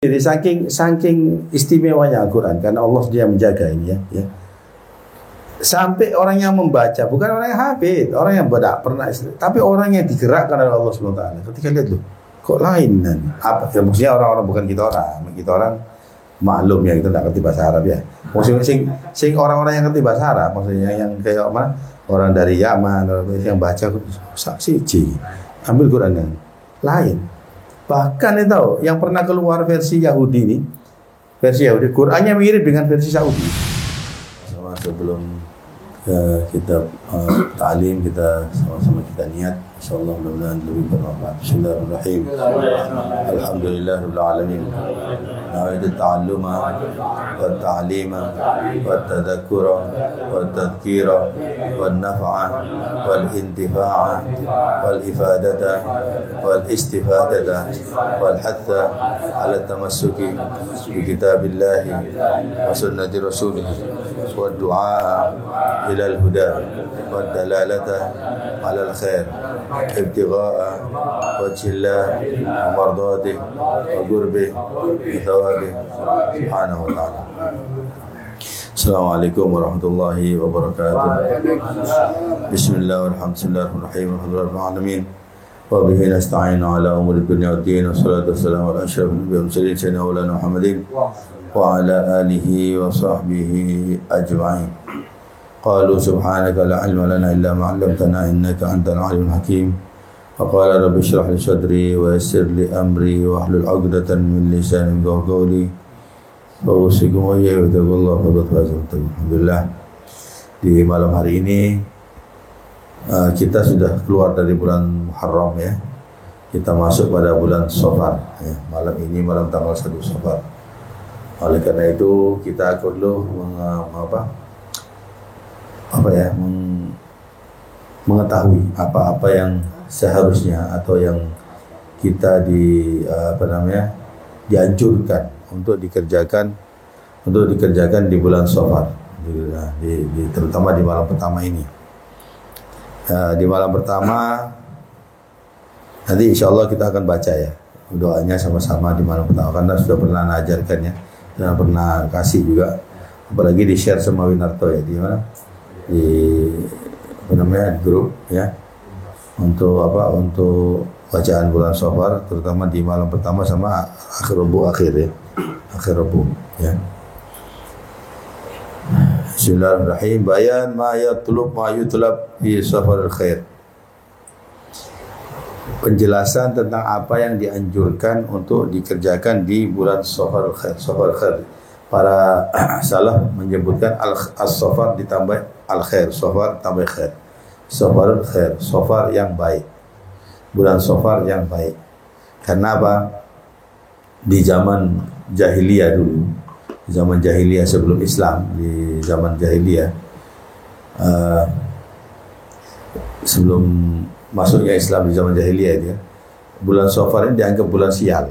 Jadi saking istimewanya Al-Quran karena Allah dia menjaga ini ya. Sampai orang yang membaca bukan orang yang hafid, orang yang tidak pernah, tapi orang yang digerakkan oleh Allah Subhanahu wa taala. Ketika lihat loh, kok lain kan? Apa? Ya maksudnya orang-orang bukan kita orang maklum ya, kita tidak ngerti bahasa Arab ya. Maksudnya sing orang-orang yang ngerti bahasa Arab, maksudnya yang kayak mana? Orang dari Yaman, orang yang baca siji, ambil Quran yang lain. Bahkan itu yang pernah keluar versi Yahudi ini, versi Yahudi, Qurannya mirip dengan versi Saudi. Sebelum kita ta'lim, kita sama-sama kita niat, insyaallah mudah-mudahan lebih bermanfaat. Bismillahirrahmanirrahim. Alhamdulillahirabbil alamin. Na'udzu ta'alluma wa ta'lima wa tadhakkura wa tadhkira wa naf'a wal intifa'a wal ifadata wal istifadata wal hatha ala tamassuki bi kitabillahi wa sunnati rasulih wa du'a ila al-huda wa dalalata ala al-khair ibtigha'a wajhillah wa mardati wa qurbi bi thawabi subhanahu wa ta'ala. Assalamualaikum warahmatullahi wabarakatuh. Bismillahirrahmanirrahim. Alhamdulillahirrahmanirrahim. Wa bihi nasta'inu ala umuri dunya waddin. Wassalatu wassalamu ala asyrafil anbiya'i wal mursalin sayyidina maulana Muhammadin wa ala alihi wa sahbihi ajma'in. Qalu subhanaka la ilma lana illa ma 'allamtana innaka antal alimul hakim. Wa qala rabbi shrah li sadri wa yassir li amri wa hlul 'uqdatan min lisani yafqahu qawli. Bawasikum wa ya Allah wa alhamdulillah. Di malam hari ini kita sudah keluar dari bulan Muharram ya. Kita masuk pada bulan Safar ya. Malam ini malam tanggal 1 Safar. Oleh karena itu kita perlu mengetahui apa-apa yang seharusnya atau yang kita dianjurkan untuk dikerjakan di bulan Safar, terutama di malam pertama ini. Di malam pertama nanti insya Allah kita akan baca ya doanya sama-sama di malam pertama karena sudah pernah ajarkan ya, sudah pernah kasih juga, apalagi di share sama Winarto ya di mana di grup ya untuk bacaan bulan Safar, terutama di malam pertama sama akhir Rabu ya. Bismillahirrahmanirrahim. Bayan ma yutlab fi safaril khair. Penjelasan tentang apa yang dianjurkan untuk dikerjakan di bulan Safaril khair. Para salaf menyebutkan as-safar ditambah al-khair, safar tambah khair. Safarul khair, safar yang baik. Bulan Safar yang baik. Karena apa? Di zaman jahiliyah dulu, di zaman jahiliyah sebelum Islam, di zaman jahiliyah sebelum masuknya Islam di zaman jahiliyah itu ya, bulan Safar ini dianggap bulan sial.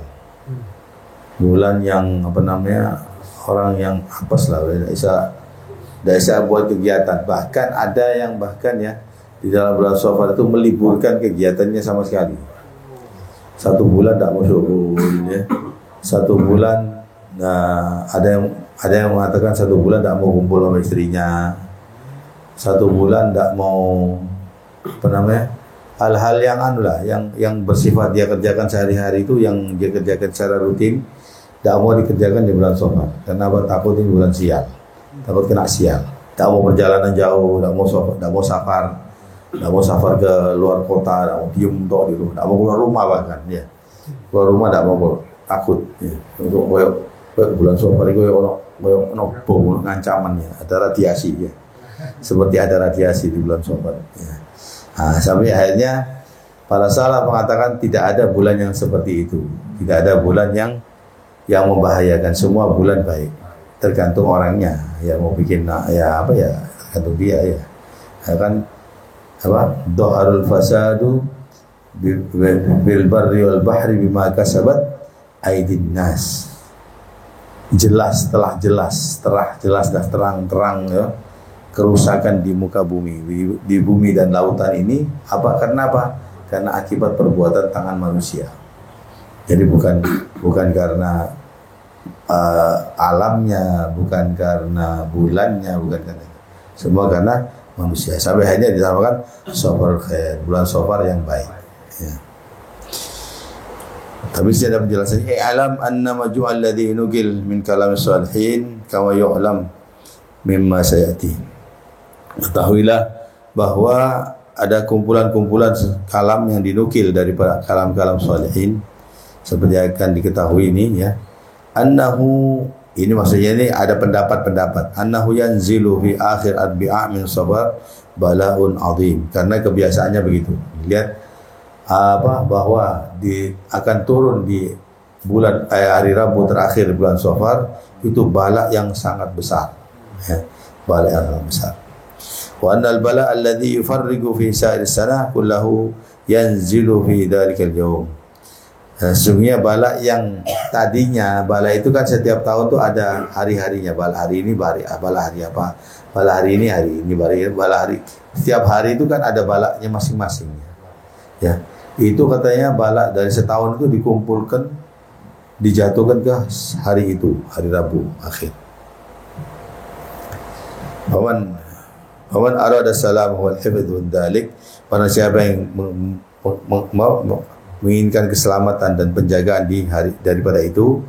Bulan yang orang yang apes lah, tidak bisa buat kegiatan. Bahkan ada yang ya di dalam bulan Safar itu meliburkan kegiatannya sama sekali. 1 bulan tidak mau syukur ya. 1 bulan, ada yang mengatakan 1 bulan tidak mau kumpul sama istrinya. 1 bulan tidak mau hal-hal yang bersifat dia kerjakan sehari-hari itu, yang dia kerjakan secara rutin, tidak mau dikerjakan di bulan Safar. Kenapa? Takut ini bulan sial, takut kena sial. Tidak mau perjalanan jauh, tidak mau safar. Tidak mau safar ke luar kota, tidak mau diem toh di rumah, tidak mau keluar rumah bahkan ya. Keluar rumah tidak mau, takut ya. Untuk bulan Safar itu ono bom ancaman ya, ada radiasi ya. Seperti ada radiasi di bulan Safar ya. Sampai akhirnya para salaf mengatakan tidak ada bulan yang seperti itu. Tidak ada bulan yang membahayakan. Semua bulan baik. Tergantung orangnya ya, mau bikin tergantung dia ya. Kan Dhaharul fasadu bil barri wal bahri bima kasabat aydin nas. Telah jelas dah terang ya, kerusakan di muka bumi, di bumi dan lautan ini karena apa? Karena akibat perbuatan tangan manusia. Jadi bukan karena alamnya, bukan karena bulannya, bukan karena semua karena manusia. Sampai hanya dinamakan Safar khair, bulan Safar yang baik. Ya. Tapi saya ada penjelasannya. Alam anna majmu'al ladzi nugil min kalam salihin kama yu'lam mimma sayati. Ketahuilah bahwa ada kumpulan-kumpulan kalam yang dinukil daripada kalam-kalam salihin seperti akan diketahui ini ya. Annahu, ini maksudnya ini ada pendapat-pendapat. Annahu yanzilu fi akhir adbi'a min sabar balaun azim. Karena kebiasaannya begitu. Lihat bahwa akan turun di bulan hari Rabu terakhir bulan Safar itu bala yang sangat besar. Ya, bala yang sangat besar. Wa annal bala alladhi yufarrigu fi sa'ir sanah kullahu yanzilu fi dhalikal yawm. Sesungguhnya bala yang tadinya, bala itu kan setiap tahun tuh ada hari-harinya. Bala hari ini bala hari apa? Bala hari ini bala hari. Setiap hari itu kan ada balanya masing-masing. Ya. Itu katanya bala dari setahun itu dikumpulkan, dijatuhkan ke hari itu, hari Rabu akhir. Waman arada salam wal hifdz min dzalik, para siapa yang menginginkan keselamatan dan penjagaan di hari daripada itu,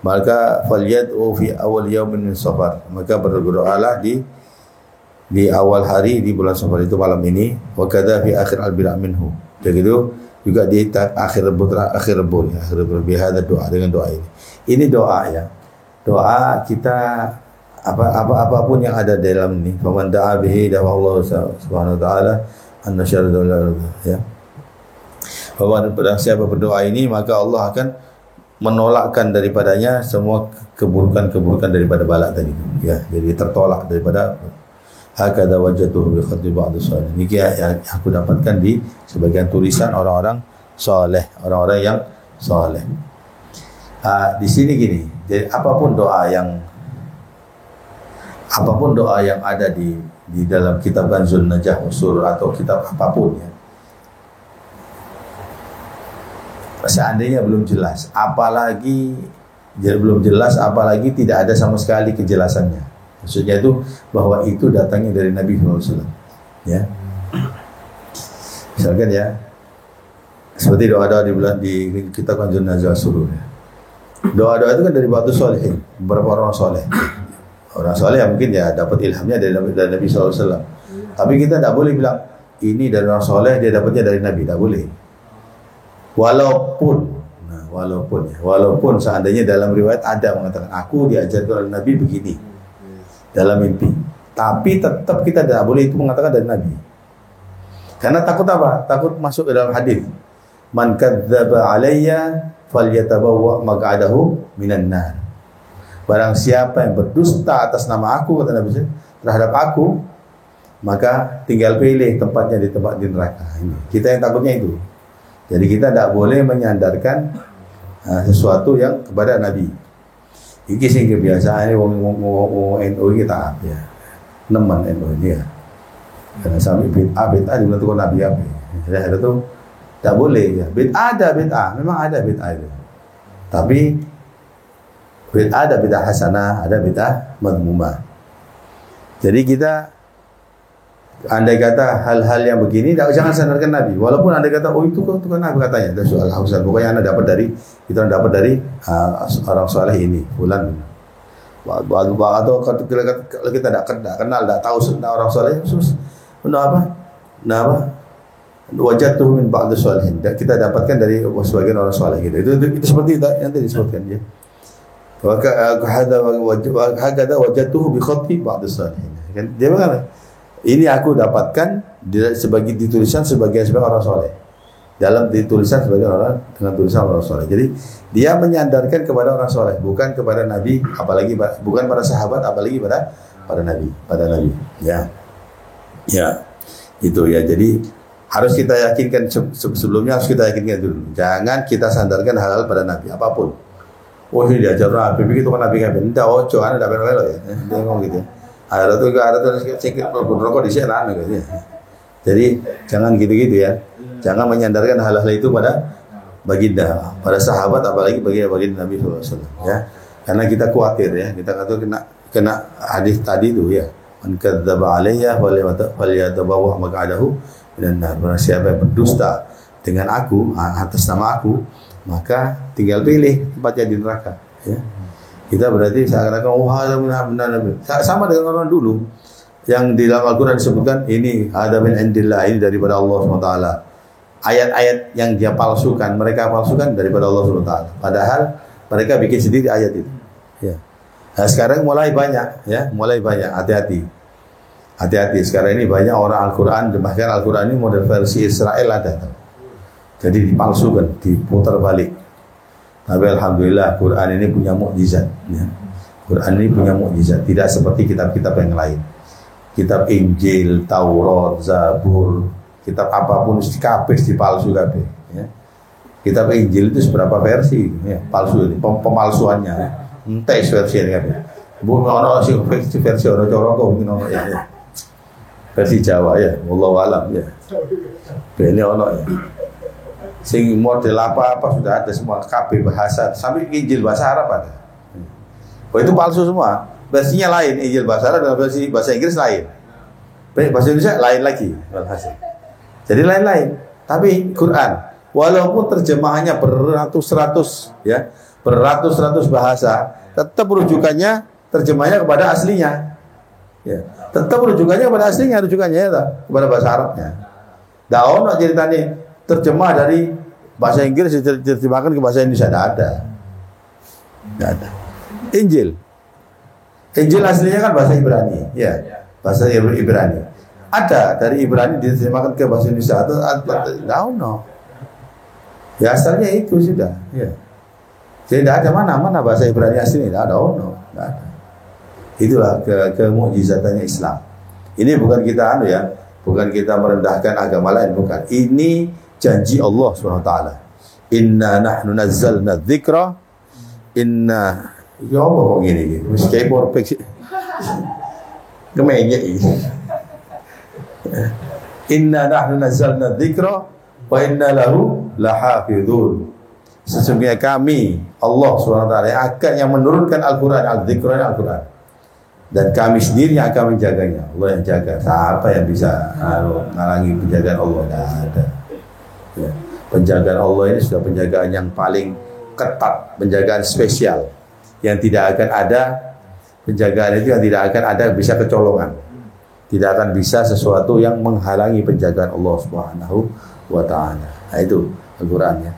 maka falyad'u fi awal yaumin min Safar, maka berdoalah di awal hari di bulan Safar itu malam ini, wa kadza fi akhir al-bila' minhu. Begitu juga di akhir rebu bihadza doa, dengan doa ini. Ini doa ya. Doa kita apapun yang ada dalam ini. Faman da'a bihi da'allahu subhanahu wa ta'ala anna syarra ya. Bahwa barang siapa berdoa ini maka Allah akan menolakkan daripadanya semua keburukan-keburukan daripada bala tadi ya. Jadi tertolak daripada hakadha wajatuhu bi khatti ba'd salih. Ini yang aku dapatkan di sebagian tulisan orang-orang saleh, orang-orang yang saleh. Di sini gini. Jadi apapun doa yang ada di dalam kitab Kanzun Najah Usul atau kitab apapun ya. Seandainya belum jelas, apalagi tidak ada sama sekali kejelasannya. Maksudnya itu bahwa itu datangnya dari Nabi SAW. Ya, misalkan ya, seperti doa-doa di kitab Kanzun Najah Usul. Ya. Doa-doa itu kan dari batu soleh, beberapa orang soleh. Orang soleh mungkin ya dapat ilhamnya dari Nabi SAW. Tapi kita tidak boleh bilang ini dari orang soleh dia dapatnya dari Nabi, tidak boleh. Walaupun seandainya dalam riwayat ada mengatakan aku diajarkan oleh Nabi begini dalam mimpi, tapi tetap kita tidak boleh itu mengatakan dari Nabi. Karena takut apa? Takut masuk ke dalam hadis. Man kadzdzaba alayya falyatabawwa maq'adahu minan nar. Barang siapa yang berdusta atas nama aku, kata Nabi terhadap aku, maka tinggal pilih tempatnya di neraka. Kita yang takutnya itu. Jadi kita tidak boleh menyandarkan sesuatu yang kepada Nabi. Iki sing kebiasaan wong NU kita ya. Nemen NU ini ya. Karena sampai bid'ah dibilang tukang Nabi apa. Jadi itu tidak boleh ya. Bid'ah, memang ada bid'ah itu. Tapi bid'ah ada bid'ah hasanah, ada bid'ah madmumah. Jadi kita andai kata hal-hal yang begini jangan sandarkan Nabi. Walaupun andai kata itu kan Nabi katanya. Ada soal Hasan. Pokoknya Anda dapat dari orang soleh ini bulan. Atau kalau kita tidak kenal, tidak tahu tentang orang soleh, khusus untuk apa? Wajatuh min ba'd sholihin. Kita dapatkan dari sebagian orang soleh gitu. Itu seperti yang tadi disebutkan ya. Hakada wajatuhu bi khatti ba'd sholihin. Kan dia bilang ini aku dapatkan ditulisan sebagian orang soleh. Dalam ditulisan sebagian orang dengan tulisan orang soleh. Jadi dia menyandarkan kepada orang soleh, bukan kepada Nabi, apalagi bukan para sahabat, apalagi pada Nabi. Ya, itu ya. Jadi harus kita yakinkan sebelumnya harus kita yakinkan dulu. Jangan kita sandarkan hal-hal pada Nabi apapun. Oh ini diajar Nabi, begitu kan Nabi kan? Tidak ojo, anda tidak benar ya. Dia ngomong gitu. Ada tuh sedikit rokok di sana gitu ya. Jadi jangan gitu-gitu ya. Jangan menyandarkan hal-hal itu pada baginda, pada sahabat, apalagi bagi Nabi SAW. Ya. Karena kita khawatir ya, kita kata kena hadis tadi itu ya. Man kadzdzaba alayya falyatabawa maq'adahu minan nar. Barang siapa yang berdusta dengan aku atas nama aku, maka tinggal pilih tempatnya di neraka ya. Kita berarti seakan-akan benar sama dengan orang dulu yang di dalam Al-Qur'an disebutkan ini ada min indillah, ini daripada Allah SWT. Ayat-ayat yang dia palsukan, mereka palsukan daripada Allah SWT. Padahal mereka bikin sendiri ayat itu. Ya. Nah, sekarang mulai banyak, ya, mulai banyak. Hati-hati, hati-hati. Sekarang ini banyak orang Al-Quran, bahkan Al-Quran ini model versi Israel ada. Jadi dipalsukan, diputar balik. Tapi alhamdulillah, Quran ini punya mukjizat. Ya. Quran ini punya mukjizat. Tidak seperti kitab-kitab yang lain. Kitab Injil, Taurat, Zabur, kitab apapun kabeh dipalsu kabeh. Ya. Kitab Injil itu seberapa versi, ya, palsu ini, pemalsuannya. Entek versi ini kabeh. Bu ono sing versi ono cara kok mungkin ono ya. Versi Jawa ya, wallahu alam ya. Bene ono ya. Sing model apa sudah ada semua, kabeh bahasa, sampai Injil bahasa Arab ada. Oh itu palsu semua. Versinya lain, Injil bahasa Arab dengan versi bahasa Inggris lain. Bahasa Indonesia lain lagi. Jadi lain-lain. Tapi Quran, walaupun terjemahannya beratus-ratus ya, beratus-ratus bahasa, tetap rujukannya terjemahnya kepada aslinya. Ya, tetap rujukannya kepada aslinya, rujukannya ya, kepada bahasa Arabnya. Ndak ono ceritane terjemah dari bahasa Inggris diterjemahkan ke bahasa Indonesia, tidak ada. Tidak ada. Injil aslinya kan bahasa Ibrani, ya, bahasa Ibrani. Ada dari Ibrani diterjemahkan ke bahasa Indonesia atau no. Ya asalnya itu sudah, ya. Jadi tidak ada mana bahasa Ibrani asli, tidak ada, no, tidak ada. Itulah kemukjizatannya Islam. Ini bukan kita bukan kita merendahkan agama lain, bukan. Ini janji Allah SWT. Inna nahnu nazzalna dzikra inna ya apa kok gini wis kayak porpek sih kemenyek ini. Inna nahnu nazzalna dzikra wa inna lahu lahafizun. Sesungguhnya kami Allah SWT yang menurunkan Al-Quran, Al-Dzikra Al-Quran, dan kami sendiri yang akan menjaganya. Allah yang jaga. Siapa yang bisa ngalangi penjagaan Allah? Tidak ada ya. Penjagaan Allah ini sudah penjagaan yang paling ketat, penjagaan spesial yang tidak akan ada. Penjagaan itu yang tidak akan ada bisa kecolongan, tidak akan bisa sesuatu yang menghalangi penjagaan Allah Subhanahu wa ta'ala. Nah itu Al-Quran ya.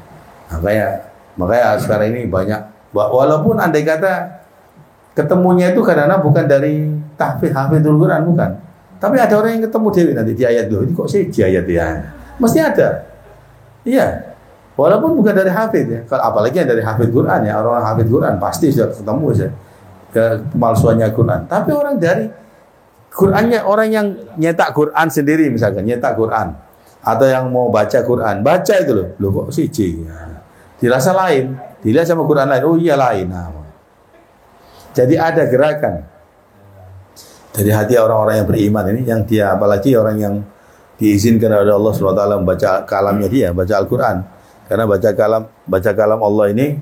Makanya sekarang ini banyak, walaupun andai kata ketemunya itu kadang-kadang bukan dari hafidul Quran, bukan, tapi ada orang yang ketemu dewi nanti di ayat ini kok sih di ayat ya, mesti ada. Iya, walaupun bukan dari hafid ya. Kalau apalagi yang dari hafid Quran ya, orang hafid Quran pasti sudah ketemu ya pemalsuannya Quran. Tapi orang dari Qurannya, orang yang nyetak Quran sendiri misalkan, nyetak Quran atau yang mau baca Quran, baca itu loh kok siji. Dirasa lain, dilihat sama Quran lain, oh iya lain. Nah, jadi ada gerakan dari hati orang-orang yang beriman ini, yang dia apalagi orang yang diizinkan oleh Allah SWT membaca kalamnya dia, baca Al-Quran. Karena baca kalam Allah ini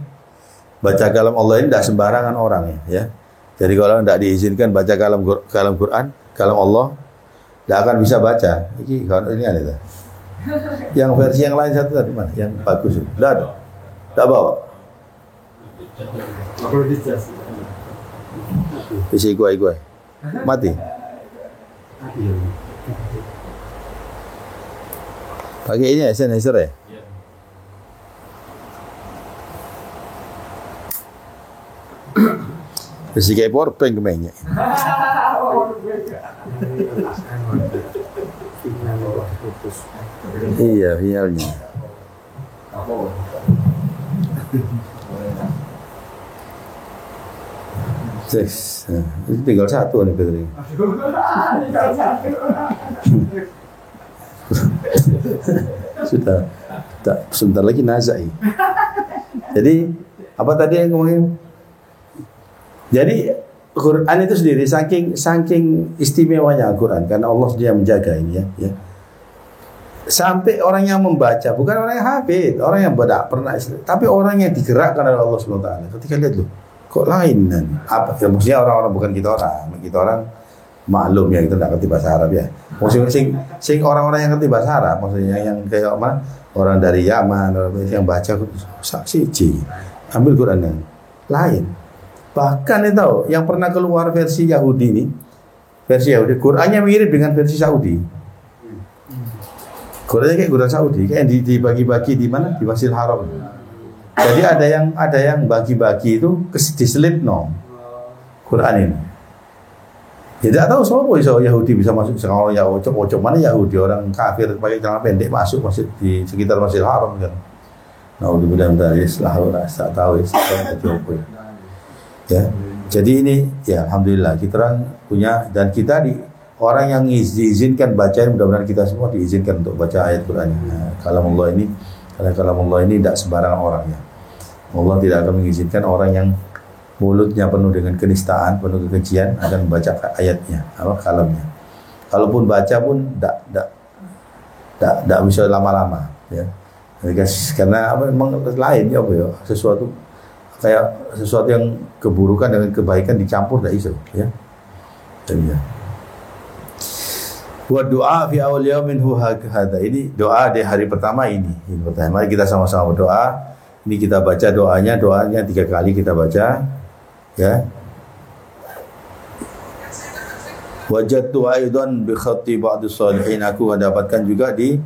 tidak sembarangan orang ya. Jadi kalau tidak diizinkan baca kalam Quran, kalam Allah, tidak akan bisa baca. Ini ada. Yang versi yang lain satu tadi mana? Yang bagus itu. Tidak ada. Tidak bawa. Isi gue. Mati. Pakai ini Sennheiser ya? Besi kayak powerbank kemenya. Iya, sinyalnya. Yes. Itu tinggal satu nih baterai. Sudah sebentar lagi nazai. Jadi apa tadi yang ngomongin? Jadi Quran itu sendiri saking istimewanya Al-Quran karena Allah dia menjaga ini ya. Sampai orang yang membaca, bukan orang yang hafid, orang yang tidak pernah, tapi orang yang digerakkan oleh Allah SWT. Ketika lihat loh, kok lain kan? Apa? Ya, maksudnya orang-orang bukan kita orang maklum ya, kita tidak ngerti bahasa Arab ya. Maksudnya sing orang-orang yang ngerti bahasa Arab, maksudnya yang kayak mana? Orang dari Yaman, orang yang baca siji, ambil Quran yang lain. Bahkan itu yang pernah keluar versi Yahudi ini, versi Yahudi, Qurannya mirip dengan versi Saudi. Qurannya kayak Quran Saudi, kayak dibagi-bagi di mana? Di Masjidil Haram. Jadi ada yang bagi-bagi itu diselip Quran ini. Ya tidak tahu siapa Yahudi bisa masuk sekarang ya ocok mana Yahudi orang kafir pakai celana pendek masuk masjid di sekitar Masjidil Haram kan. Nah, mudah-mudahan tak tahu ya. Jadi ini ya alhamdulillah kita orang punya, dan kita orang yang diizinkan baca, mudah-mudahan kita semua diizinkan untuk baca ayat Quran. Nah, kalamullah ini tidak sembarangan orang ya. Allah tidak akan mengizinkan orang yang mulutnya penuh dengan kenistaan, penuh kekejian akan membaca ayatnya, kalamnya. Kalaupun baca pun tidak bisa lama-lama ya. Karena memang lain ya sesuatu yang keburukan dengan kebaikan dicampur tidak iso ya. Jadi ya. Wa doa fi awal yaumin hada. Ini doa di hari pertama ini. Mari kita sama-sama berdoa. Ini kita baca doanya 3 kali kita baca. Ya. Wajadtu aidan bi khatti ba'd as-salihin, aku mendapatkan juga di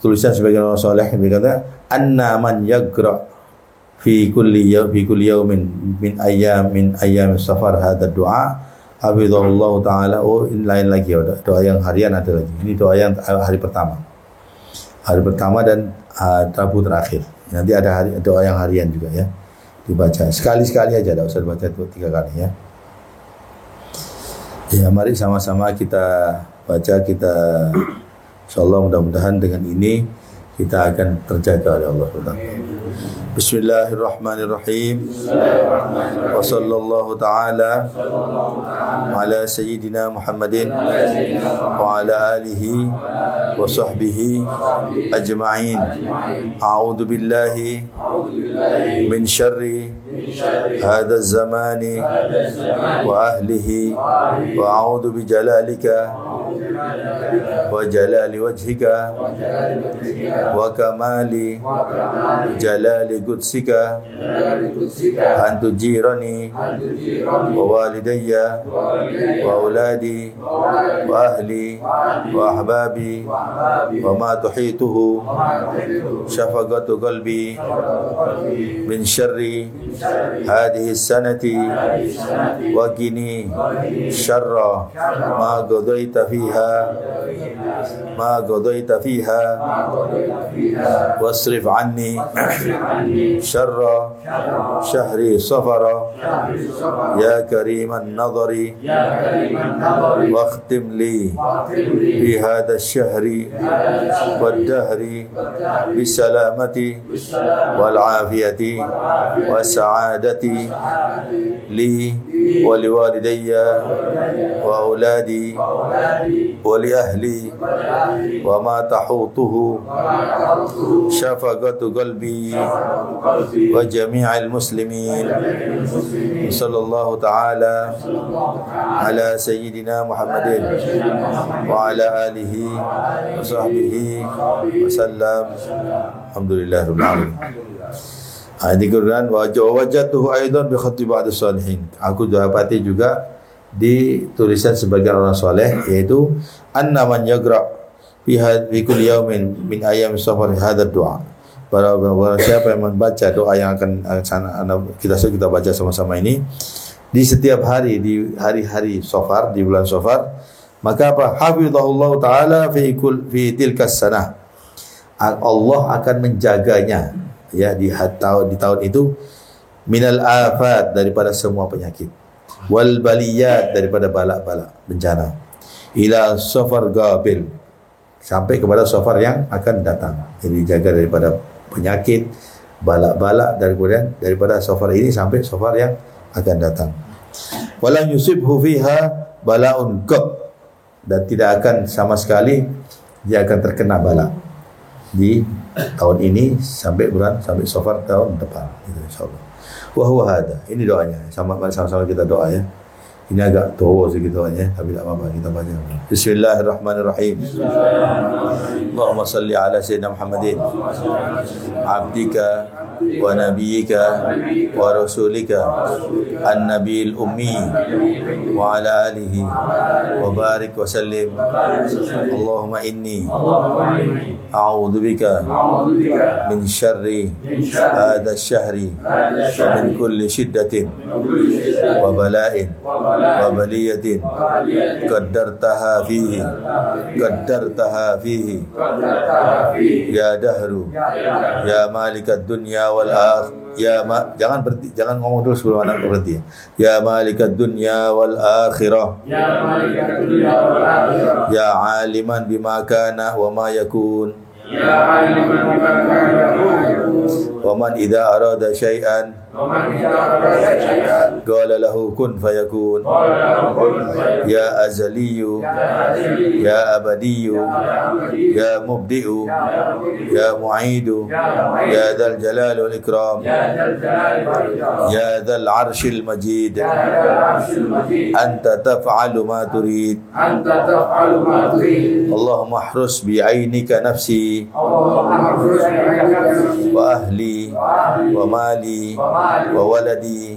tulisan sebagian orang saleh berkata anna man yagra fi kulli yawmin min ayyam safar hadha du'a hafizallahu ta'ala. Oh, ini lain lagi doa yang harian ada lagi. Ini doa yang hari pertama dan Rabu terakhir. Nanti ada doa yang harian juga ya. Dibaca sekali-sekali aja, tidak usah dibaca 3 kali ya. Ya, mari sama-sama kita baca, kita insyaallah mudah-mudahan dengan ini kita akan terjaga oleh Allah Subhanahu. Bismillahirrahmanirrahim. Wa sallallahu ta'ala ala sayyidina Muhammadin wa ala alihi wa sahbihi ajma'in. A'udzu billahi min syarri hadha az-zamani wa ahlihi wa a'udzu bi jalalika wa jalali wajhika wa kamali jalali qudsika an tujirani wa walidayya wa auladi wa ahli wa ahbabi wa ma tuhituhu syafaqatu qalbi min syarri hadhihi sanati wa qini syarra ma qadaita fiha wasrif anni syarra syahri safara ya kariman nadari wakhtim li fi hadha syahri wad dahri bisalamati wal afiyati was sa'adati li wa liwalidayya wa auladi wa li ahli wa ma tahutuhu syafaqatu qalbi wa jami'al muslimin. Sallallahu ta'ala ala sayyidina Muhammadin wa ala alihi wa sahbihi wa sallam. Alhamdulillah rabbil alamin. Di Quran wajadtuhu aidan bi khatti ba'd as-salihin. Aku dapati juga di tulisan sebagian orang saleh, yaitu anna man yagra fi kulli yawmin min ayyam safar hadha du'a. Barang siapa yang membaca doa yang akan kita baca sama-sama ini di setiap hari, di hari-hari Safar, di bulan Safar, maka apa? Hafizahullah taala fi tilkas sanah. Allah akan menjaganya ya di tahun itu minal afat, daripada semua penyakit, wal baliyat, daripada balak-balak bencana, ila safar gabil, sampai kepada safar yang akan datang. Jadi jaga daripada penyakit, balak-balak, daripada safar ini sampai safar yang akan datang. Walam yusibhu fiha balaun qat, dan tidak akan sama sekali dia akan terkena balak di tahun ini sampai safar tahun depan, insyaallah. Wa huwa hada. Ini doanya. Sama-sama kita doa ya. Ini agak tua sedikit doanya, tapi tak apa-apa kita baca. Bismillahirrahmanirrahim. Allahumma salli ala sayyidina Muhammadin abdika wa nabiyyika wa rasulika an-nabiyil ummi wa ala alihi wa barik wa sallim. Allahumma inni a'udzu bika min syarri hadha asy-syahri min kulli shiddatin wa bala'in wa baliyatin qaddartaha fihi ya dahru ya malikad dunya wal jangan berhenti, jangan ngomong dulu sebelum anak berhenti. Ya malikad dunya wal akhirah ya aliman bima kana wa ma yakun wa man idza arada syai'an qala lahu kun fayakun ya azaliyu ya abadiyu ya mubdi'u ya mu'idu ya dzal jalali wal ikram ya dzal arsyil majid anta taf'alu ma turid Allahumma ahrus bi'ainika nafsi wa ahli wa mali wa waladi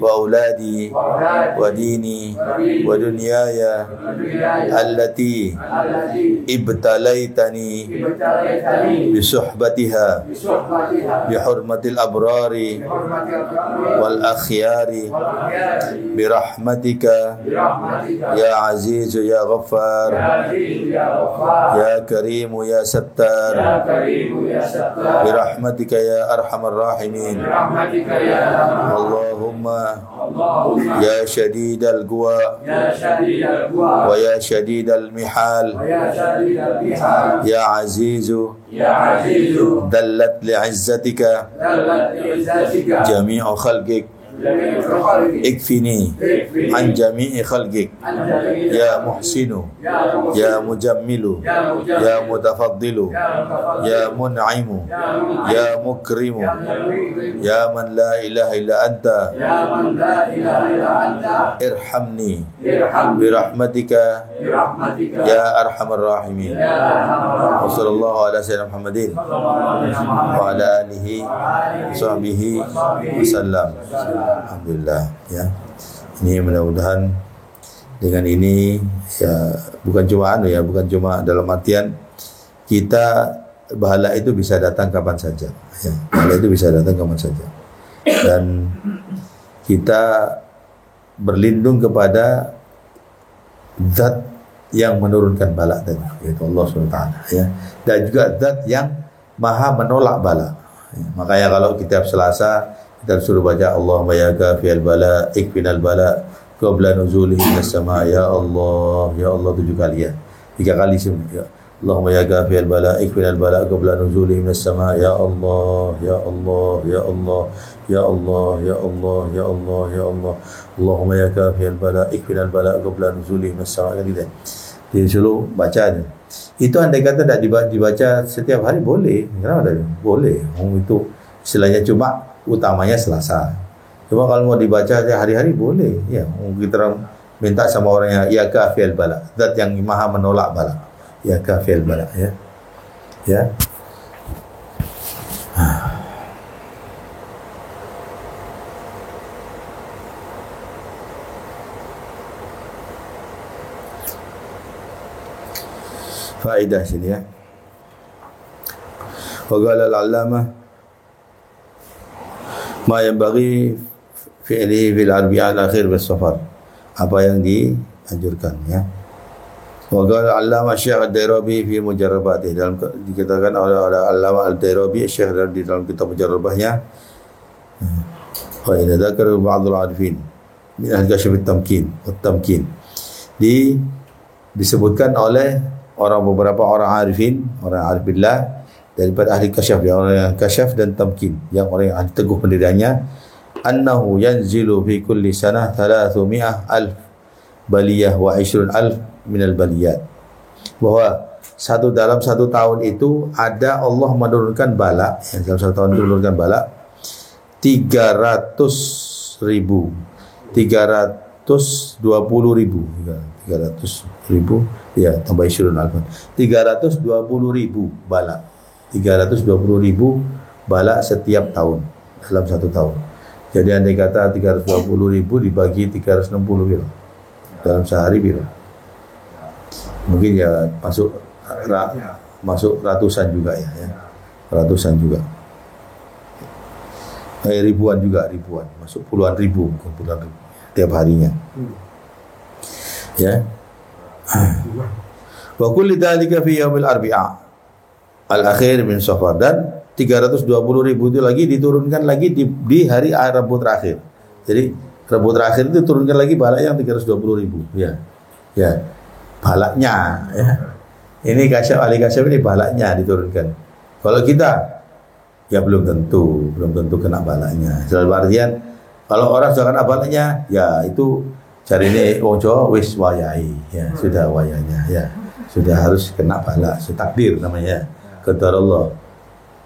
wa auladi wa dini wa dunyaya allati ibtalaitani bi suhbatiha bi hurmatil abrari wal akhyari bi rahmatika ya aziz ya ghaffar ya karim ya sattar bi rahmatika ya arhamar rahimin Allahumma ya syadidal quwa wa ya syadidal mihal ya azizu dallat li'izzatika jami'u khalqik ikfini an jami'i khalqik ya muhsinu ya mujammilu ya mutafaddilu ya mun'imu ya mukrimu ya man la ilaha illa anta irhamni birahmatika ya arhamar rahimin. Wa sallallahu ala sayyidina Muhammadin wa ala alihi wa sahbihi wasallam. Alhamdulillah ya. Ini mudah-mudahan dengan ini ya bukan cuma dalam artian kita pahala itu bisa datang kapan saja ya. Pahala itu bisa datang kapan saja. Dan kita berlindung kepada zat yang menurunkan bala tadi, yaitu Allah SWT ya. Dan juga zat yang maha menolak bala ya. Makanya kalau kitab Selasa kita suruh baca Allahumma ya kafiyal bala ikfinal bala qabla nuzulihi minas sama. Ya Allah 7 kali ya. 3 kali sebenarnya. Allahumma ya kafiyal bala ikfinal bala qabla nuzulihi minas sama. Ya Allah ya Allah ya Allah ya Allah ya Allah ya Allah ya Allah. Allahumma ya kafiyal bala ikfinal bala qabla nuzulihi minas sama. Gitu. Dia suruh baca. Itu andai kata tak dibaca setiap hari boleh. Kenapa tak? Boleh. Itu istilahnya cuma utamanya Selasa. Cuma kalau mau dibaca hari-hari boleh. Ya, kita minta sama orang yang ya kafiyal bala, zat yang maha menolak bala. Ya kafiyal bala ya. Ya. Faedah sini ya. Wa qala al-allamah ma yanbaghi fi'lihi fil arbi'a al-akhir bis safar. Apa yang dianjurkan ya. Wa qala al-allamah Syekh Ad-Dairabi fi mujarrabatih, dalam dikatakan oleh al-allamah Ad-Dairabi Syekh di dalam kitab mujarrabahnya, wa inna dzakara ba'd al-'arifin min al-kashf at-tamkin wat-tamkin, disebutkan oleh beberapa orang arifin, orang arif billah daripada ahli kasyaf, yang orang yang kasyaf dan tamkin, yang orang yang ahli teguh pendiriannya, annahu yanzilu fi kulli sanah 300,000 baliyah wa 20,000 minal baliyat, bahwa dalam satu tahun itu ada Allah menurunkan bala, dalam satu tahun menurunkan bala 300.000, 320.000, 300.000, ya tambah isyurun alfan, 320.000 balak, 320.000 balak setiap tahun dalam satu tahun. Jadi andai kata 320.000 dibagi 360 kilo dalam sehari biro, mungkin ya masuk ratusan juga ya, ratusan juga. Ribuan juga, ribuan, masuk puluhan ribu, bukan puluhan ribu tiap harinya. Ya. Wa kulli dzalika fi yaumil arbi'a al-akhir min Safar, dan 320.000 itu lagi diturunkan lagi di hari Rabu terakhir. Jadi Rabu terakhir itu turunkan lagi balak yang 320.000. Ya. Ya. Balaknya ya. Ini kasyaf ali kasyaf ini balaknya diturunkan. Kalau kita ya belum tentu kena balaknya. Dalam artian kalau orang sudah kena balaknya, ya itu cari ini wong Jawa wis wayai, ya sudah wayanya, ya sudah harus kena balak, takdir namanya, qadar Allah.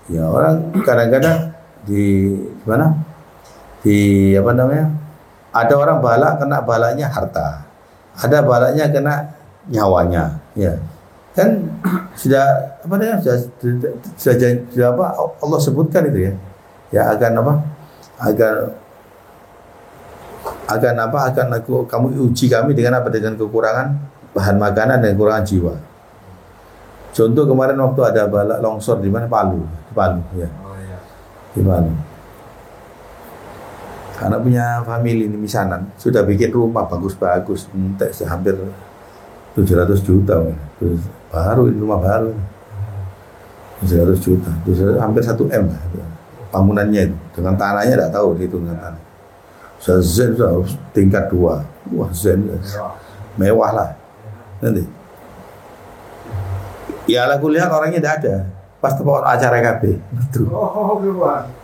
Ya orang kadang-kadang di mana? Di apa namanya? Ada orang balak kena balaknya harta, ada balaknya kena nyawanya, ya. Kan sudah apa namanya, sudah apa Allah sebutkan itu ya, ya akan apa, akan kamu uji kami dengan apa, dengan kekurangan bahan makanan dan kekurangan jiwa. Contoh kemarin waktu ada balak longsor di mana, Palu ya, di Palu. Karena punya famili ini misanan, sudah bikin rumah bagus-bagus, entek hampir 700 juta, baru ini rumah baru 700 juta, hampir 1 M lah bangunannya itu, dengan tanahnya tidak tahu itu dengan tanah. Zen harus tingkat 2, wah zen mewah lah nanti. Ya lah kuliah orangnya tidak ada, pas tempat acara KB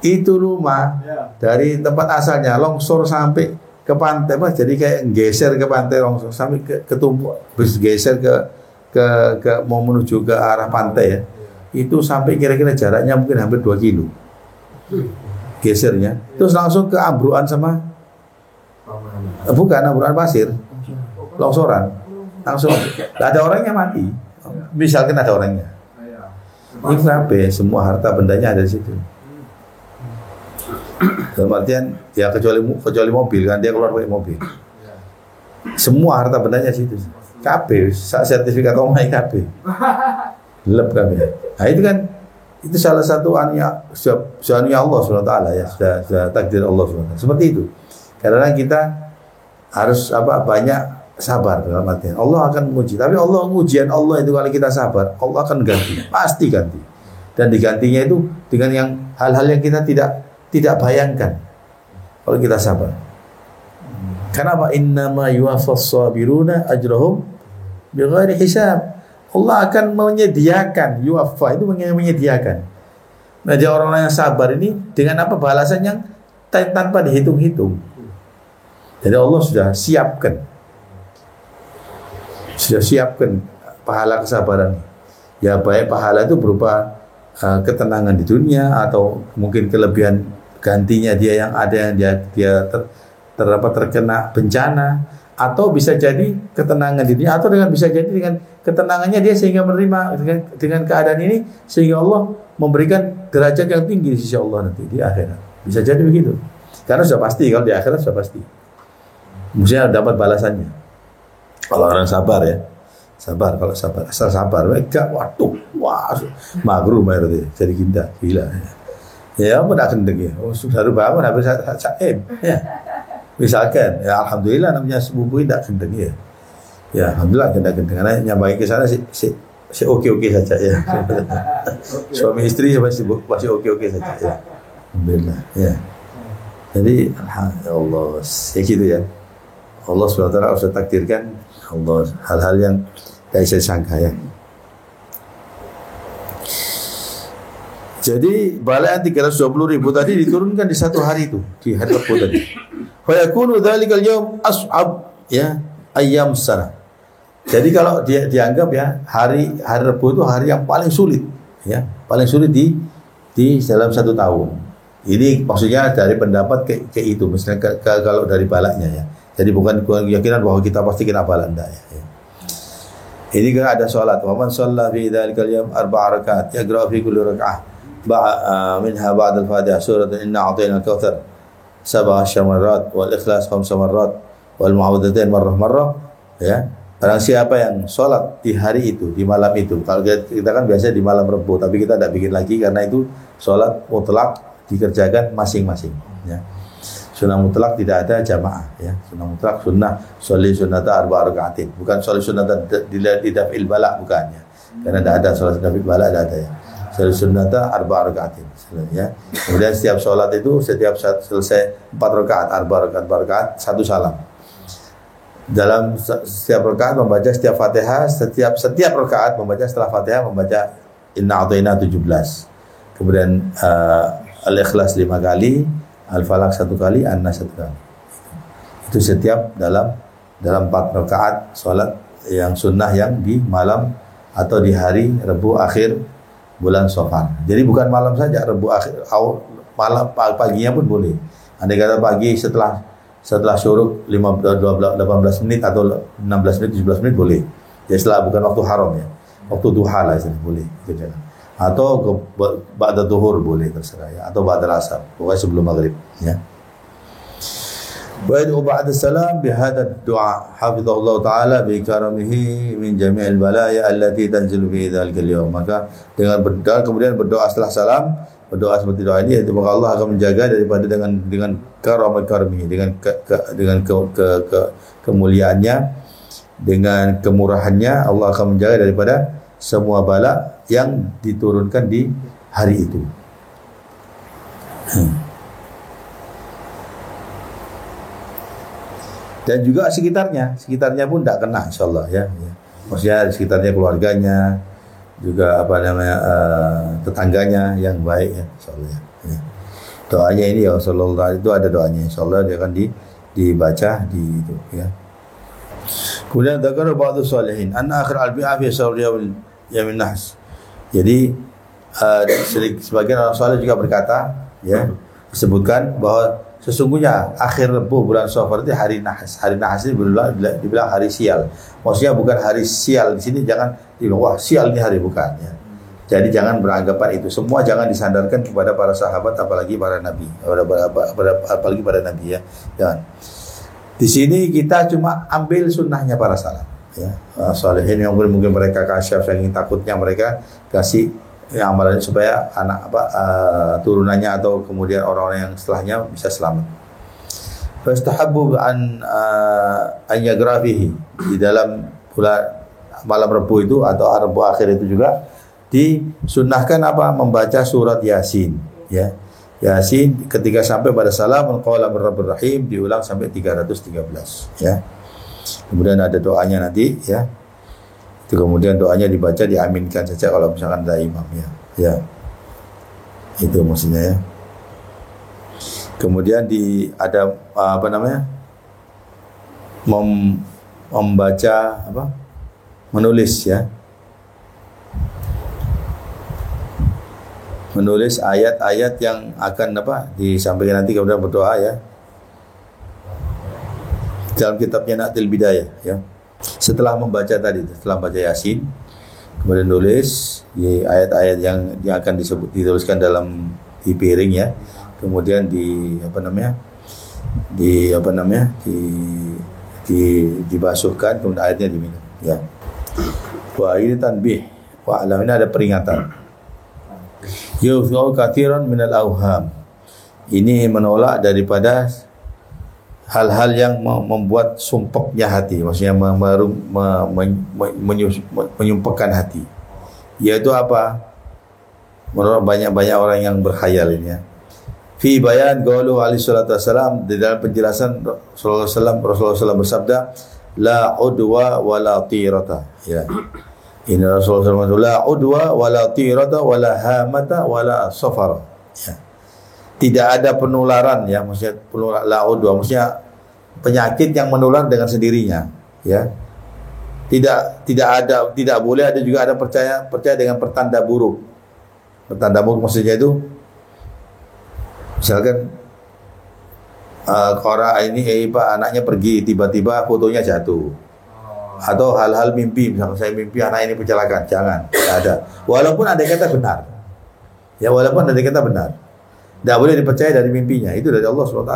itu rumah dari tempat asalnya longsor sampai ke pantai, jadi kayak geser ke pantai longsor sampai ke tumpuk, terus geser ke mau menuju ke arah pantai ya. Itu sampai kira-kira jaraknya mungkin hampir 2 kilo gesernya, terus langsung ke ambruan sama bukan ambruan pasir, longsoran langsung. Ada orangnya mati, misalkan ada orangnya, itu sampai semua harta bendanya ada di situ. Dalam artian ya kecuali mobil kan, dia keluar pakai mobil, semua harta bendanya situ. KB, sertifikat omai KB, lep KB. Nah itu kan, itu salah satu anunya Allah SWT ya, sudah takdir Allah SWT. Seperti itu. Karena kita harus banyak sabar dalam artian Allah akan menguji. Tapi ujian Allah itu kalau kita sabar, Allah akan ganti, pasti ganti. Dan digantinya itu dengan yang hal-hal yang kita tidak bayangkan kalau kita sabar. Kenapa? Innama yuwaffas sabiruna ajrahum bighairi hisab. Allah akan menyediakan, yuwaffa itu menyediakan. Nah, jadi orang-orang yang sabar ini dengan apa balasan yang tanpa dihitung-hitung. Jadi Allah sudah siapkan pahala kesabaran. Ya baik pahala itu berupa ketenangan di dunia, atau mungkin kelebihan gantinya dia yang ada, yang dia terkena bencana, atau bisa jadi ketenangan di dunia, atau bisa jadi dengan ketenangannya dia sehingga menerima dengan keadaan ini, sehingga Allah memberikan derajat yang tinggi di sisi Allah nanti di akhirat. Bisa jadi begitu. Karena sudah pasti, kalau di akhirat sudah pasti mestinya dapat balasannya. Kalau orang sabar ya, sabar, kalau sabar, asal sabar, enggak, waduh, wah, magrum itu jadi gila. Ya, apa tak gendeng ya? Baru bangun habis saim, ya. Misalkan, ya alhamdulillah namanya sepupu tidak gendeng ya. Ya alhamdulillah gendeng, karena nyampai ke sana si oke saja ya. Suami istri masih oke saja ya. Alhamdulillah ya. Jadi Allah, ya gitu ya. Allah SWT sudah takdirkan Allah hal-hal yang tidak saya sangka ya. Jadi balak 320.000 tadi diturunkan di satu hari itu, di hari Rabu tadi. Fa yakunu dzalikal yaum as'ab ya ayyam sana. Jadi kalau dia dianggap ya hari Rabu itu hari yang paling sulit ya, paling sulit di dalam satu tahun. Ini maksudnya dari pendapat kayak itu, misalnya kalau dari balaknya ya. Jadi bukan keyakinan bahwa kita pasti kena balak, enggak ya. Ini kan ada salat. Wa man shalla fi dzalikal yawm 4 rakaat yaqra fi kulli rak'ah minha ba'da al-Fatihah surah Inna a'tainal kautsar 17 marrat wal ikhlas 5 marrat wal mu'awwidhatain marrah ya. Barang siapa yang sholat di hari itu, di malam itu, kalau kita kan biasa di malam Rebo, tapi kita tidak bikin lagi karena itu sholat mutlak dikerjakan masing-masing. Ya. Sunnah mutlak tidak ada jamaah. Ya. Sunnah mutlak sunnah sholli sunnata 4 rakaatin, bukan sholli sunnata di daf'il balak, bukan ya. Karena tidak ada sholat daf'il balak, tidak ada ya. Sholli sunnata 4 rakaatin. Ya. Kemudian setiap sholat itu setiap selesai 4 rakaat, 4 rakaat, 1 salam. Dalam setiap rakaat membaca setiap Fatihah, setiap rakaat membaca setelah Fatihah membaca Inna a'taina 17. Kemudian Al-Ikhlas 5 kali, Al-Falaq 1 kali, An-Nas 1 kali. Itu setiap dalam 4 rakaat salat yang sunnah yang di malam atau di hari Rabu akhir bulan Safar. Jadi bukan malam saja, Rabu akhir, malam paginya pun boleh. Andai kata pagi setelah syuruk 18 menit atau 16 menit 17 menit boleh. Ya setelah bukan waktu haram ya. Waktu duha lah boleh gitu. Atau ba'da zuhur boleh terserah ya, atau ba'da asar, pokoknya sebelum maghrib ya. Wa yad'u ba'da salam bi hadha ad-du'a hafizallahu ta'ala bi karamihi min jami'il balaya allati tanzilu fi dzalikal yawm. Maka dengan berdoa kemudian berdoa setelah salam, berdoa seperti doa ini, yaitu maka Allah akan menjaga daripada dengan karamihi, dengan kemuliaannya, dengan kemurahannya, Allah akan menjaga daripada semua bala yang diturunkan di hari itu. Dan juga sekitarnya pun tidak kena, insyaallah ya. Maksudnya sekitarnya, keluarganya, juga tetangganya yang baik ya, insyaallah ya. Doanya ini ya Rasulullah itu ada doanya, insyaallah dia akan dibaca di itu ya. Kemudian dzakara ba'du shalihin anna akhir al-bi'a fi yamin nahs. Jadi sebagian orang saleh juga berkata ya, disebutkan bahwa sesungguhnya akhir Rebu bulan Safar itu hari Nahas. Hari Nahas ini dibilang hari sial. Maksudnya bukan hari sial di sini, jangan dibilang wah sial ini hari, bukan ya. Jadi jangan beranggapan itu. Semua jangan disandarkan kepada para sahabat, apalagi para nabi, apalagi pada nabi ya. Jangan. Di sini kita cuma ambil sunnahnya para salaf ya. Salihin yang mungkin mereka kasyaf saking takutnya mereka kasih yang amalannya supaya anak turunannya atau kemudian orang-orang yang setelahnya bisa selamat. Fastahabbu an yagrafihi, di dalam bulan malam Rebu itu atau Rebu akhir itu juga disunnahkan apa? Membaca surat Yasin ya. Yasin ketika sampai pada salam qala rabbir rahim diulang sampai 313 ya. Kemudian ada doanya nanti ya. Itu kemudian doanya dibaca, diaminkan saja kalau misalkan ada imam ya. Ya. Itu maksudnya ya. Kemudian ada apa namanya? Membaca apa? Menulis ya. Menulis ayat-ayat yang akan apa? Disampaikan nanti, kemudian berdoa ya. Dalam kitabnya Naqtil Bidayah ya. Setelah membaca tadi, setelah baca Yasin, kemudian nulis ayat-ayat yang akan dituliskan di piring ya. Kemudian dibasuhkan, kemudian ayatnya diminum ya. Wah, ini tanbih. Wah, alam ini ada peringatan. Yufau katsiran minal auham. Ini menolak daripada hal-hal yang membuat sumpeknya hati, maksudnya menyumpekkan hati. Yaitu apa? Menurut banyak orang yang berkhayal ini ya. Fi bayan qaulu alaihi salatu wasalam, di dalam penjelasan Rasulullah SAW bersabda, la udwa wala tirata ya. Ini Rasulullah SAW, la udwa wala tirata wala hamata wala safara ya. Tidak ada penularan ya, maksudnya la udwa maksudnya penyakit yang menular dengan sendirinya ya. Tidak boleh ada juga ada percaya dengan pertanda buruk. Pertanda buruk maksudnya itu Misalkan orang ini Pak anaknya pergi tiba-tiba fotonya jatuh. Atau hal-hal mimpi, misalnya saya mimpi anak ini kecelakaan, jangan, tidak ada. Walaupun ada kata benar, ya walaupun ada kata benar, tidak boleh dipercaya dari mimpinya. Itu dari Allah SWT.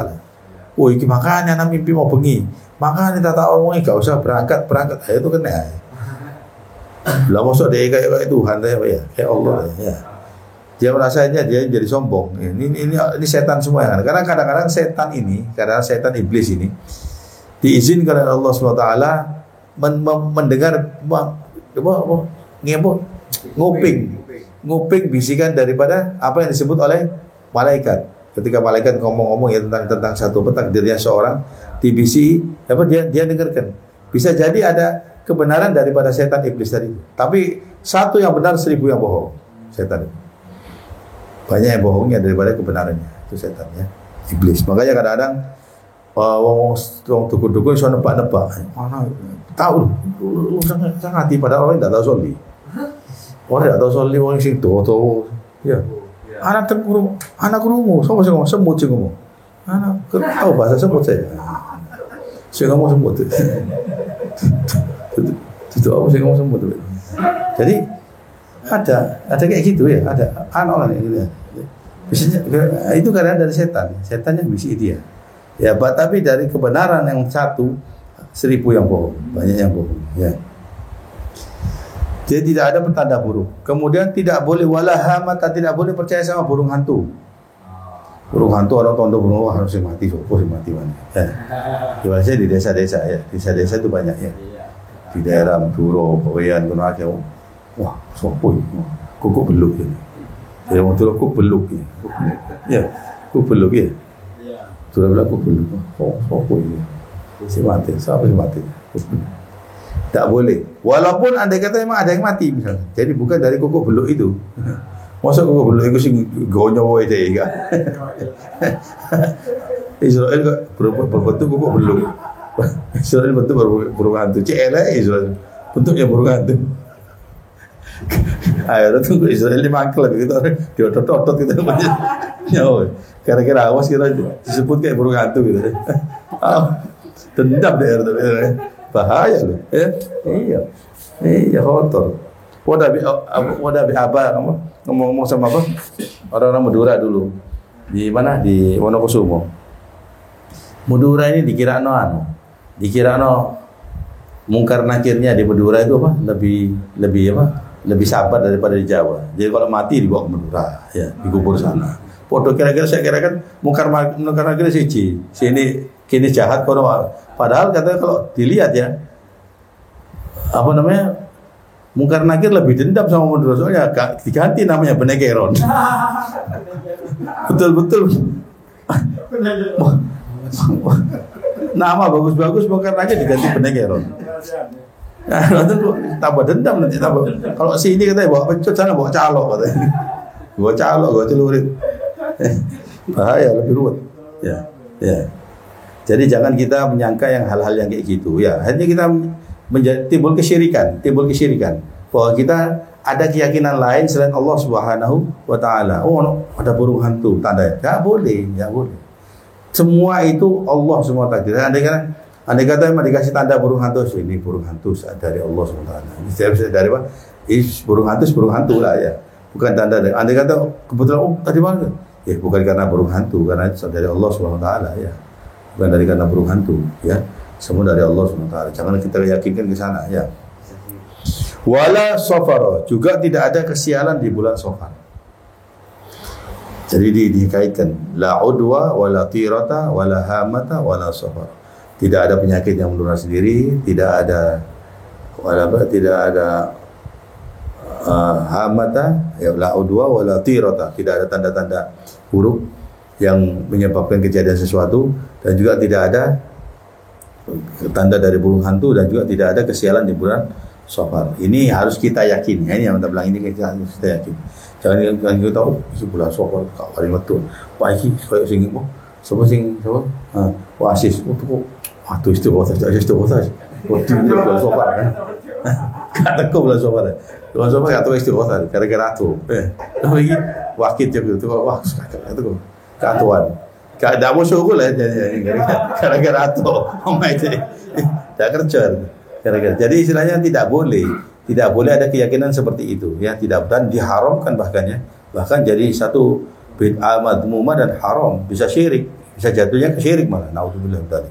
Oh, ini makanya anak mimpi mau bengi, makanya tak tahu ngomongnya gak usah berangkat. Itu kena. Lah masuk dia kayak Tuhan ya, kayak Allah ya. Dia merasanya dia jadi sombong. Ini setan semua yang ada. Karena kadang-kadang setan iblis ini diizinkan oleh Allah SWT mendengar nguping bisikan daripada apa yang disebut oleh malaikat. Ketika malaikat ngomong-ngomong ya tentang satu takdirnya seorang, dibisi dia dengarkan. Bisa jadi ada kebenaran daripada setan iblis tadi. Tapi satu yang benar, 1000 yang bohong. Setan banyak yang bohongnya daripada kebenarannya. Itu setan ya, iblis. Makanya kadang-kadang wong dukun-dukun iso nebak-nebak. Mana tahu lu sangat pada orang tidak tahu soli. Orang tidak tahu soli orang sing tuwa. Ya. Anak terkurung, anak kerungu, sama sing ngomong semut sing ngomong. Anak tahu bahasa semut saya. Sing ngomong semut. Itu apa sing ngomong semut. Jadi ada kayak gitu ya, ada anak gitu ya. Biasanya itu karena dari setan yang bisi dia. Ya, tapi dari kebenaran yang satu, 1000 yang bohong, banyak yang bohong. Ya. Jadi tidak ada petanda buruk. Kemudian tidak boleh walahamata, tidak boleh percaya sama burung hantu. Burung hantu orang tondo burung harus mati, mati mana. Ya. Biasanya di desa-desa ya, desa-desa itu banyak ya. Di daerah Madura, Pawean, Gunung Akeh. Wah, sopo ini? Kok beluk ini? Ya, mau turun kok beluk ini? Ya, kok beluk ya? Sudah bilang kok beluk. Sopo ini? Si mati, siapa si mati? Tak boleh. Walaupun andai kata memang ada yang mati misalnya. Jadi bukan dari kok beluk itu. Masa kok beluk itu sing gonyo wae deh kan. Israel kok berbentuk kok beluk. Israel bentuk burung hantu. Cek Israel bentuknya burung hantu. Ayo tunggu Israel di mangkel gitu. Dia otot gitu macam. Ya, kira-kira awas kira disebut kayak burung hantu gitu. Dendam deh, bahaya loh. Iya kotor. Wadah apa ngomong sama apa? Orang-orang Madura dulu di mana di Wonokusumo. Madura ini dikira mungkar nakirnya di Madura itu apa? Lebih sabar daripada di Jawa. Jadi kalau mati dibawa ke Madura, ya dikubur sana. Podo kira-kira saya kira kan mungkar nakir sini jahat kono. Padahal katanya kalau dilihat ya mungkar nakir lebih dendam sama Madura, soalnya diganti namanya Benegeron. Betul-betul nama bagus-bagus mungkar nakir diganti Benegeron. Nah, nanti tambah dendam nanti tambah. Kalau sini katanya bawa pencut, sana bawa calok katanya. Bawa celurit. Bahaya, lebih ruwet. Ya. Jadi jangan kita menyangka yang hal-hal yang kayak gitu. Ya, akhirnya kita timbul kesyirikan. Bahwa kita ada keyakinan lain selain Allah Subhanahu wa taala. Oh, ada burung hantu tanda. Enggak boleh. Semua itu Allah semua takdir. Andai kata memang dikasih tanda burung hantu, ini burung hantu dari Allah SWT. Ini dari apa? Burung hantu lah ya. Bukan tanda dari. Andai kata kebetulan tadi mana? Ya bukan karena burung hantu, karena itu dari Allah SWT ya. Bukan dari karena burung hantu ya. Semua dari Allah SWT. Jangan kita yakinkan ke sana ya. Wala safara, juga tidak ada kesialan di bulan Safar. Jadi dikaitkan la udwa wala tirata wala hamata wala safar. Tidak ada penyakit yang menular sendiri, tidak ada hamata, ya la udwa wala tirata, tidak ada tanda-tanda buruk yang menyebabkan kejadian sesuatu, dan juga tidak ada tanda dari burung hantu, dan juga tidak ada kesialan di bulan Safar. Ini harus kita yakini. Ini yang kita bilang, ini kita harus kita yakin. Jangan kita tahu itu bulan Safar kau hari betul. Wah ini kayak sing siapa? Oasis. Itu istighfar. Waktu itu bulan Safar kan. Kata kau bulan Safar. Bulan Safar kata istighfar. Kira-kira tu. Tapi wakit je tu. Wah, kata tu. keatuan. Tidak musuh pula gara-gara atau itu tidak kerja. Gara-gara. Jadi istilahnya tidak boleh ada keyakinan seperti itu ya, tidak, dan diharamkan bahkan jadi satu bid'ah madmumah dan haram, bisa syirik, bisa jatuhnya ke syirik malah. Naudzubillah dari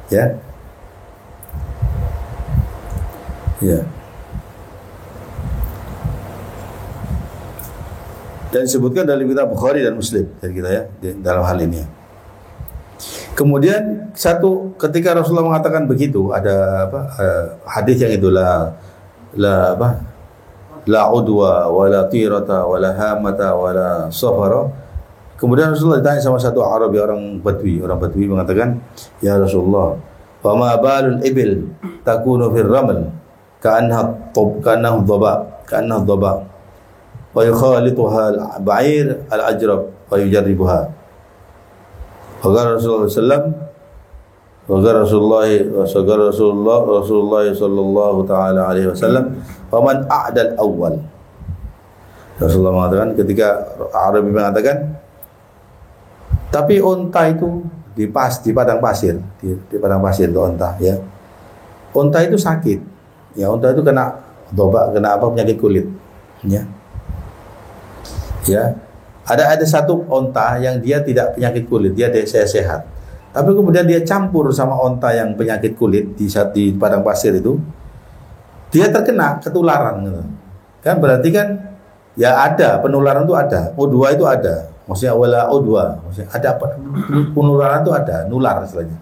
ya. Ya. Dan disebutkan dalam kitab Bukhari dan Muslim dari kita ya dalam hal ini. Kemudian ketika Rasulullah mengatakan begitu, ada hadis yang itu la udwa wala tirata wala hamata wala safara. Kemudian Rasulullah ditanya sama satu Arabi, orang Badui mengatakan, "Ya Rasulullah, wa ma balul ibil takunu fil ramal ka'annaha dhaba wa yukhalituha al-ba'ir al-ajrab wa yujarribuha." Maka Rasulullah sallallahu taala alaihi wasallam, "Faman a'dal awwal." Rasulullah mengatakan, ketika Arabi mengatakan, tapi unta itu di padang pasir, di padang pasir itu unta ya. Unta itu sakit. Ya, unta itu kena penyakit kulit. Ya. Ya. Ada satu unta yang dia tidak penyakit kulit, dia sehat. Tapi kemudian dia campur sama unta yang penyakit kulit di padang pasir itu, dia terkena ketularan gitu. Kan berarti kan ya ada penularan itu ada, O2 itu ada. Maksudnya wala O2, maksudnya ada penularan itu ada, nular istilahnya.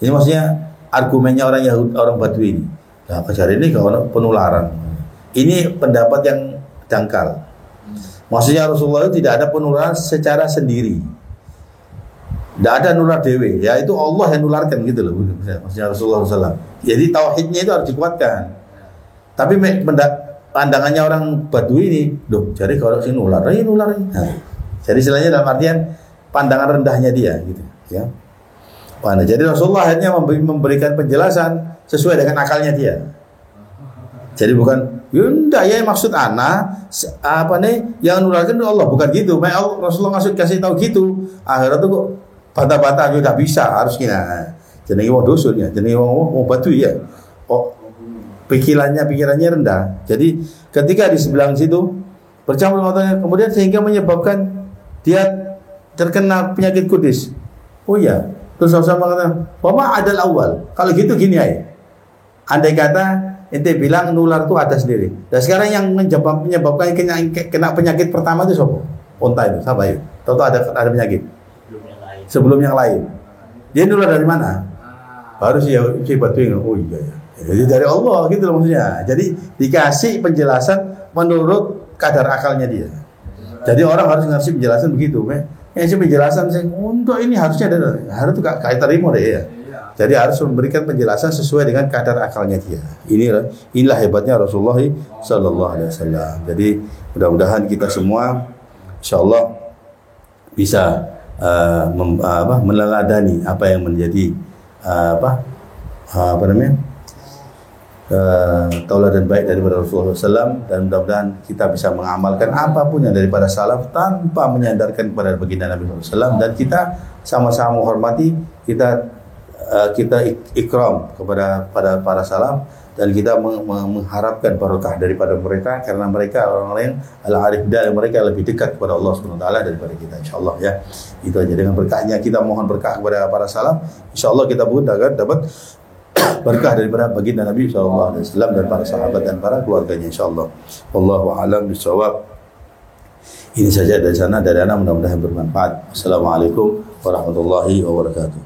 Ini maksudnya argumennya orang Badui ini. Nah, kejar ini kalau penularan. Ini pendapat yang dangkal. Maksudnya Rasulullah itu tidak ada penularan secara sendiri. Tidak ada nular dewe, ya itu Allah yang nularkan gitu loh. Maksudnya Rasulullah SAW. Jadi tauhidnya itu harus dikuatkan. Tapi pandangannya orang Badui ini, jadi kalau si nular. Nah, jadi istilahnya dalam artian pandangan rendahnya dia, gitu. Ya. Jadi Rasulullah akhirnya memberikan penjelasan sesuai dengan akalnya dia. Jadi bukan Yunda ya maksud yang nularkan itu Allah, bukan gitu. Rasulullah kasih tahu gitu. Akhirat tuh kok bata-bata juga bisa harusnya. Jenenge wong dusun ya, jenenge wong Badui ya. Oh, pikirannya rendah. Jadi ketika di sebelah situ bercampur matanya, kemudian sehingga menyebabkan dia terkena penyakit kudis. Oh iya, terus Rasulullah mengatakan, "Wama adal awal." Kalau gitu gini aja. Andai kata ente bilang nular itu ada sendiri. Dan sekarang yang menyebabkan kena penyakit pertama itu siapa? Unta itu, siapa ya? Tahu ada penyakit. Sebelum yang lain. Dia nular dari mana? Harus ya si Badui. Oh iya ya. Jadi dari Allah gitu loh maksudnya. Jadi dikasih penjelasan menurut kadar akalnya dia. Jadi orang harus ngasih penjelasan begitu. Ngasih penjelasan untuk ini harus kayak terima deh ya. Jadi harus memberikan penjelasan sesuai dengan kadar akalnya dia. Inilah hebatnya Rasulullah sallallahu alaihi wasallam. Jadi mudah-mudahan kita semua insyaallah bisa meneladani apa yang menjadi tauladan baik daripada Rasulullah SAW, dan mudah-mudahan kita bisa mengamalkan apapun yang daripada salaf tanpa menyandarkan kepada baginda Nabi SAW, dan kita sama-sama menghormati, kita ikram kepada para salaf, dan kita mengharapkan barokah daripada mereka, karena mereka orang-orang yang al-arif, dan mereka lebih dekat kepada Allah Subhanahu wa taala daripada kita, insyaallah ya. Itu aja, dengan berkahnya kita mohon berkah kepada para salaf, insyaallah kita pun dapat berkah daripada baginda Nabi sallallahu alaihi wasallam dan para sahabat dan para keluarganya, insyaallah. Wallahu a'lam bishawab. Ini saja dari sana, dari anak, mudah-mudahan bermanfaat. Assalamualaikum warahmatullahi wabarakatuh.